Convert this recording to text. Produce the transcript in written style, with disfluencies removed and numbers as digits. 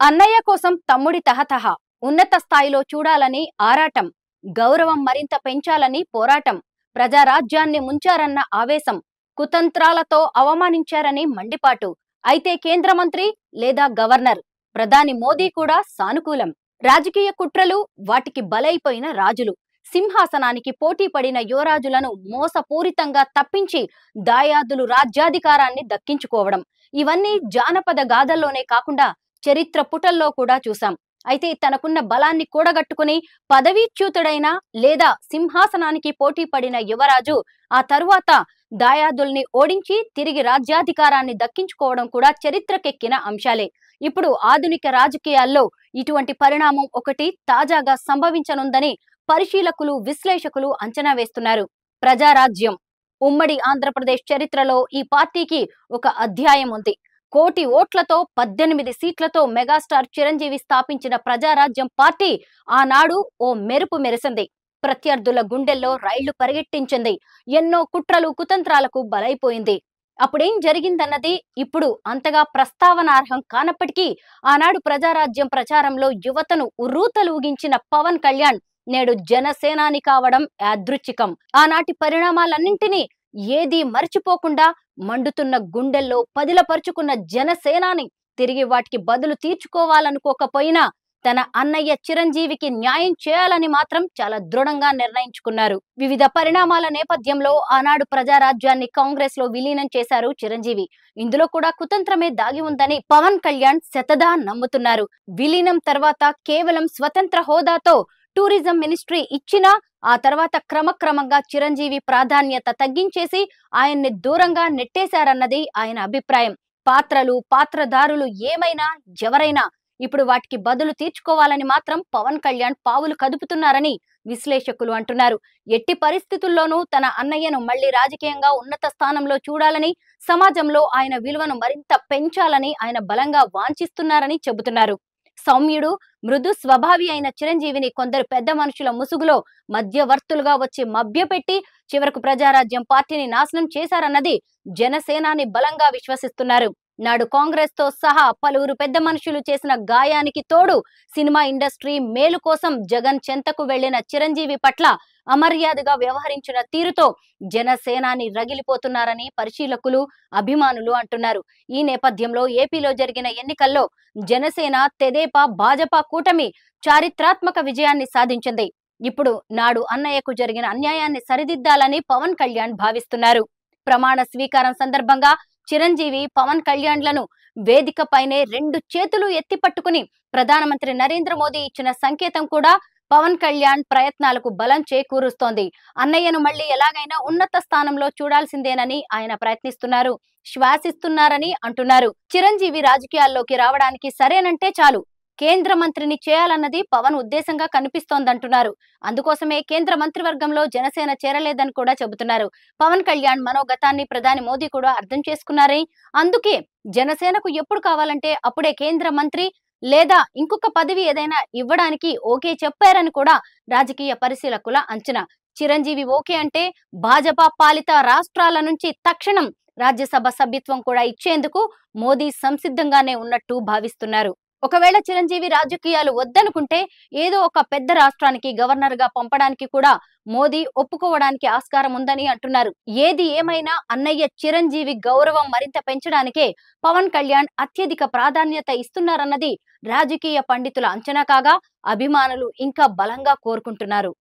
అన్నయ్య కోసం తమ్ముడి తహతహ ఉన్నత స్థాయిలో చూడాలని ఆరాటం, గౌరవం మరింత పెంచాలని పోరాటం, ప్రజారాజ్యాన్ని ముంచారన్న ఆవేశం, కుతంత్రాలతో అవమానించారని మండిపాటు. అయితే కేంద్ర మంత్రి లేదా గవర్నర్, ప్రధాని మోదీ కూడా సానుకూలం. రాజకీయ కుట్రలు, వాటికి బలైపోయిన రాజులు, సింహాసనానికి పోటీ పడిన యువరాజులను మోసపూరితంగా తప్పించి దాయాదులు రాజ్యాధికారాన్ని దక్కించుకోవడం, ఇవన్నీ జానపద గాథల్లోనే కాకుండా చరిత్ర పుటల్లో కూడా చూసాం. అయితే తనకున్న బలాన్ని కూడగట్టుకుని పదవీచ్యుతుడైన లేదా సింహాసనానికి పోటీ పడిన యువరాజు ఆ తరువాత దాయాదుల్ని ఓడించి తిరిగి రాజ్యాధికారాన్ని దక్కించుకోవడం కూడా చరిత్రకెక్కిన అంశాలే. ఇప్పుడు ఆధునిక రాజకీయాల్లో ఇటువంటి పరిణామం ఒకటి తాజాగా సంభవించనుందని పరిశీలకులు, విశ్లేషకులు అంచనా వేస్తున్నారు. ప్రజారాజ్యం ఉమ్మడి ఆంధ్రప్రదేశ్ చరిత్రలో ఈ పార్టీకి ఒక అధ్యాయం ఉంది. 1 కోటి ఓట్లతో 18 సీట్లతో మెగాస్టార్ చిరంజీవి స్థాపించిన ప్రజారాజ్యం పార్టీ ఆనాడు ఓ మెరుపు మెరిసింది. ప్రత్యర్థుల గుండెల్లో రైళ్లు పరిగెట్టించింది. ఎన్నో కుట్రలు, కుతంత్రాలకు బలైపోయింది. అప్పుడేం జరిగిందన్నది ఇప్పుడు అంతగా ప్రస్తావనార్హం కానప్పటికీ ఆనాడు ప్రజారాజ్యం ప్రచారంలో యువతను ఉర్రూతలూగించిన పవన్ కళ్యాణ్ నేడు జనసేనాని కావడం యాదృచ్ఛికం. ఆనాటి పరిణామాలన్నింటినీ ఏదీ మర్చిపోకుండా మండుతున్న గుండెల్లో పదిలపరుచుకున్న జనసేనాని తిరిగి వాటికి బదులు తీర్చుకోవాలనుకోకపోయినా తన అన్నయ్య చిరంజీవికి న్యాయం చేయాలని మాత్రం చాలా దృఢంగా నిర్ణయించుకున్నారు. వివిధ పరిణామాల నేపథ్యంలో ఆనాడు ప్రజారాజ్యాన్ని కాంగ్రెస్ లో విలీనం చేశారు చిరంజీవి. ఇందులో కూడా కుతంత్రమే దాగి ఉందని పవన్ కళ్యాణ్ శతదా నమ్ముతున్నారు. విలీనం తర్వాత కేవలం స్వతంత్ర హోదాతో టూరిజం మినిస్ట్రీ ఇచ్చినా ఆ తర్వాత క్రమక్రమంగా చిరంజీవి ప్రాధాన్యత తగ్గించేసి ఆయన్ని దూరంగా నెట్టేశారన్నది ఆయన అభిప్రాయం. పాత్రలు, పాత్రధారులు ఏమైనా ఎవరైనా ఇప్పుడు వాటికి బదులు తీర్చుకోవాలని మాత్రం పవన్ కళ్యాణ్ పావులు కదుపుతున్నారని విశ్లేషకులు అంటున్నారు. ఎట్టి పరిస్థితుల్లోనూ తన అన్నయ్యను మళ్లీ రాజకీయంగా ఉన్నత స్థానంలో చూడాలని, సమాజంలో ఆయన విలువను మరింత పెంచాలని ఆయన బలంగా వాంఛిస్తున్నారని చెబుతున్నారు. సౌమ్యుడు, మృదు స్వభావి అయిన చిరంజీవిని కొందరు పెద్ద మనుషుల ముసుగులో మధ్యవర్తులుగా వచ్చి మభ్యపెట్టి చివరకు ప్రజారాజ్యం పార్టీని నాశనం చేశారన్నది జనసేనాని బలంగా విశ్వసిస్తున్నారు. నాడు కాంగ్రెస్ తో సహా పలువురు పెద్ద మనుషులు చేసిన గాయానికి తోడు సినిమా ఇండస్ట్రీ మేలు కోసం జగన్ చెంతకు వెళ్లిన చిరంజీవి పట్ల అమర్యాదగా వ్యవహరించిన తీరుతో జనసేనాని రగిలిపోతున్నారని పరిశీలకులు, అభిమానులు అంటున్నారు. ఈ నేపథ్యంలో ఏపీలో జరిగిన ఎన్నికల్లో జనసేన, తెదేపా, భాజపా కూటమి చారిత్రాత్మక విజయాన్ని సాధించింది. ఇప్పుడు నాడు అన్నయ్యకు జరిగిన అన్యాయాన్ని సరిదిద్దాలని పవన్ కళ్యాణ్ భావిస్తున్నారు. ప్రమాణ స్వీకారం సందర్భంగా చిరంజీవి పవన్ కళ్యాణ్లను వేదికపైనే 2 చేతులు ఎత్తి పట్టుకుని ప్రధానమంత్రి నరేంద్ర మోదీ ఇచ్చిన సంకేతం కూడా పవన్ కళ్యాణ్ ప్రయత్నాలకు బలం చేకూరుస్తోంది. అన్నయ్యను మళ్లీ ఎలాగైనా ఉన్నత స్థానంలో చూడాల్సిందేనని ఆయన ప్రయత్నిస్తున్నారు, శ్వాసిస్తున్నారని అంటున్నారు. చిరంజీవి రాజకీయాల్లోకి రావడానికి సరేనంటే చాలు కేంద్ర మంత్రిని చేయాలన్నది పవన్ ఉద్దేశంగా కనిపిస్తోందంటున్నారు. అందుకోసమే కేంద్ర మంత్రివర్గంలో జనసేన చేరలేదని కూడా చెబుతున్నారు. పవన్ కళ్యాణ్ మనోగతాన్ని ప్రధాని మోదీ కూడా అర్థం చేసుకున్నారని, అందుకే జనసేనకు ఎప్పుడు కావాలంటే అప్పుడే కేంద్ర మంత్రి లేదా ఇంకొక పదవి ఏదైనా ఇవ్వడానికి ఓకే చెప్పారని కూడా రాజకీయ పరిశీలకుల అంచనా. చిరంజీవి ఓకే అంటే భాజపా పాలిత రాష్ట్రాల నుంచి తక్షణం రాజ్యసభ సభ్యత్వం కూడా ఇచ్చేందుకు మోదీ సంసిద్ధంగానే ఉన్నట్టు భావిస్తున్నారు. ఒకవేళ చిరంజీవి రాజకీయాలు వద్దనుకుంటే ఏదో ఒక పెద్ద రాష్ట్రానికి గవర్నర్ గా పంపడానికి కూడా మోదీ ఒప్పుకోవడానికి ఆస్కారం ఉందని అంటున్నారు. ఏది ఏమైనా అన్నయ్య చిరంజీవి గౌరవం మరింత పెంచడానికే పవన్ కళ్యాణ్ అత్యధిక ప్రాధాన్యత ఇస్తున్నారన్నది రాజకీయ పండితుల అంచనా కాగా అభిమానులు ఇంకా బలంగా కోరుకుంటున్నారు.